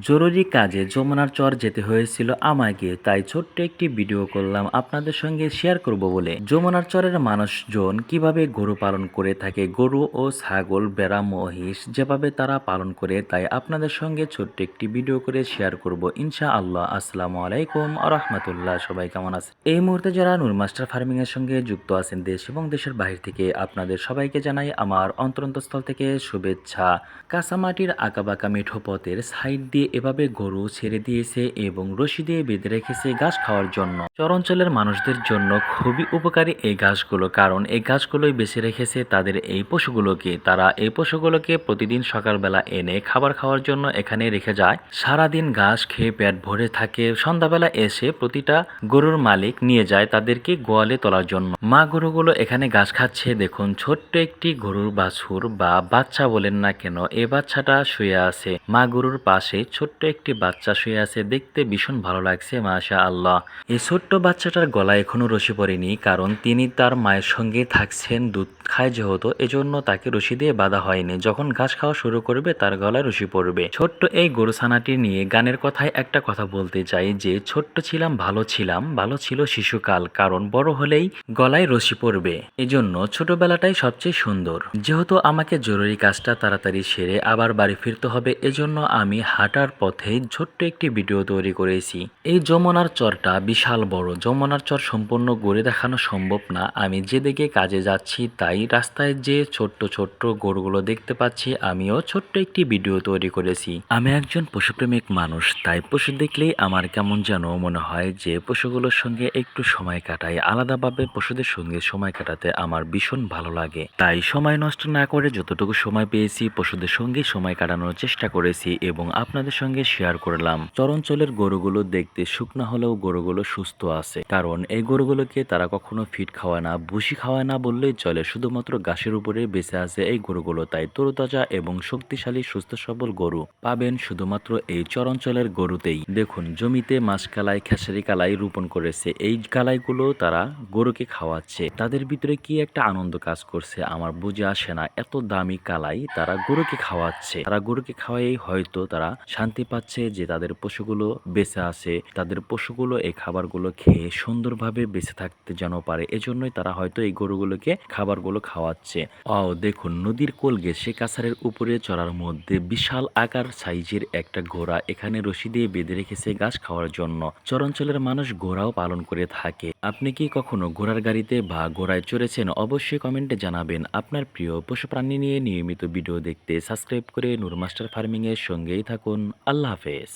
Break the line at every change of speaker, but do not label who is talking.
জরুরি কাজে যমুনার চর যেতে হয়েছিল আমাকে, তাই ছোট্ট একটি ভিডিও করলাম আপনাদের সঙ্গে শেয়ার করব বলে। যমুনার চরের মানুষজন কিভাবে গরু পালন করে থাকে, গরু ও ছাগল, ভেড়া, মহিষ যেভাবে তারা পালন করে, তাই আপনাদের সঙ্গে ছোট্ট একটি ভিডিও করে শেয়ার করব ইনশাআল্লাহ। আসসালামু আলাইকুম আ রহমতুল্লাহ। সবাই কেমন আছে? এই মুহূর্তে যারা নূর মাস্টার ফার্মিং এর সঙ্গে যুক্ত আছেন দেশ এবং দেশের বাহির থেকে, আপনাদের সবাইকে জানাই আমার অন্তরস্থল থেকে শুভেচ্ছা। কাঁচামাটির আঁকাবাঁকা মেঠো পথের সাইড দিয়ে এভাবে গরু ছেড়ে দিয়েছে এবং রশি দিয়ে বেঁধে রেখেছে ঘাস খাওয়ার জন্য। চরাঞ্চলের মানুষদের জন্য খুবই উপকারী এই ঘাসগুলো, কারণ এই ঘাসগুলোই বেছে রেখেছে তাদের এই পশুগুলোকে। তারা এই পশুগুলোকে প্রতিদিন সকালবেলা এনে খাবার খাওয়ার জন্য এখানে রেখে যায়। সারাদিন ঘাস খেয়ে পেট ভরে থাকে। সন্ধ্যাবেলা এসে প্রতিটা গরুর মালিক নিয়ে যায় তাদেরকে গোয়ালে তোলার জন্য। মা গরুগুলো এখানে ঘাস খাচ্ছে। দেখুন, ছোট্ট একটি গরুর বাছুর বা বাচ্চা বলেন না কেন, এই বাচ্চাটা শুয়ে আছে। মা গরুর পাশে ছোট্ট একটি বাচ্চা শুয়ে আছে, দেখতে ভীষণ ভালো লাগছে মাশাআল্লাহ। এই ছোট্ট বাচ্চাটার গলায় এখনো রশি পড়েনি, কারণ তিনি তার মায়ের সঙ্গে থাকছেন, দুধ খায় যেহেতু, এজন্য তাকে রশি দিয়ে বাঁধা হয়নি। যখন ঘাস খাওয়া শুরু করবে তার গলায় রশি পড়বে। ছোট্ট এই গরু ছানাটি নিয়ে গানের কথায় একটা কথা বলতে চাই যে, ছোট্ট ছিলাম, ভালো ছিল শিশুকাল, কারণ বড় হলেই গলায় রশি পড়বে। এজন্য ছোটবেলাটাই সবচেয়ে সুন্দর। যেহেতু আমাকে জরুরি কাজটা তাড়াতাড়ি সেরে আবার বাড়ি ফিরতে হবে, এজন্য আমি হাঁটার পথে ছোট্ট একটি ভিডিও তৈরি করেছি। এই যমুনার চরটা বিশাল বড়। যমুনার চর সম্পূর্ণ ঘুরে দেখানো সম্ভব না। আমি যেদিকে কাজে যাচ্ছি তাই রাস্তায় যে ছোট্ট ছোট্ট গরুগুলো দেখতে পাচ্ছি, আমিও ছোট্ট একটি ভিডিও তৈরি করেছি। আমি একজন পশুপ্রেমিক মানুষ, তাই পশু দেখলেই আমার কেমন যেন মনে হয় যে পশুগুলোর সঙ্গে একটু সময় কাটাই। আলাদাভাবে পশুদের সঙ্গে সময় কাটাতে আমার ভীষণ ভালো লাগে, তাই সময় নষ্ট না করে যতটুকু সময় পেয়েছি পশুদের সঙ্গে সময় কাটানোর চেষ্টা করেছি এবং আপনাদের সঙ্গে শেয়ার করলাম। চরাঞ্চলের গরুগুলো দেখতে শুকনা হলেও গরুগুলো সুস্থ আছে, কারণ এই গরুগুলোকে তারা কখনো ফিড খাওয়ায় না, ভুসি খাওয়ায় না বললেই চলে। শুধুমাত্র ঘাসের উপরে বেঁচে আছে এই গরুগুলো, তাই তরুতাজা এবং শক্তিশালী সুস্থ সবল গরু পাবেন শুধুমাত্র এই চরাঞ্চলের গরুতেই। দেখুন, জমিতে মাষকালাই, খেসারি কালাই রোপণ করেছে। এই কালাইগুলো তারা গরুকে খাওয়াচ্ছে। তাদের ভিতরে কি একটা আনন্দ কাজ করছে আমার বুঝে আসে না। এত দামি কালাই তারা গরুকে খাওয়াচ্ছে। তারা গরুকে খাওয়াই হয়তো তারা শান্তি পাচ্ছে যে তাদের পশুগুলো বেঁচে আছে, তাদের পশুগুলো এই খাবারগুলো খেয়ে সুন্দরভাবে বেঁচে থাকতে যেন পারে। এজন্যই তারা হয়তো এই গরুগুলোকে খাবারগুলো খাওয়াচ্ছে। দেখুন, নদীর কোল ঘেঁষে কাছারের উপরে চড়ার মধ্যে বিশাল আকার সাইজের একটা ঘোড়া এখানে রশি দিয়ে বেঁধে রেখেছে ঘাস খাওয়ার জন্য। চরাঞ্চলের মানুষ ঘোড়াও পালন করে থাকে। আপনি কি কখনো ঘোড়ার গাড়িতে বা ঘোড়ায় চড়েছেন? অবশ্যই কমেন্টে জানাবেন। আপনার প্রিয় পশু প্রাণী নিয়ে নিয়মিত ভিডিও দেখতে সাবস্ক্রাইব করে নূর মাস্টার ফার্মিং এর সঙ্গেই থাকুন। আল্লাহ হাফেজ।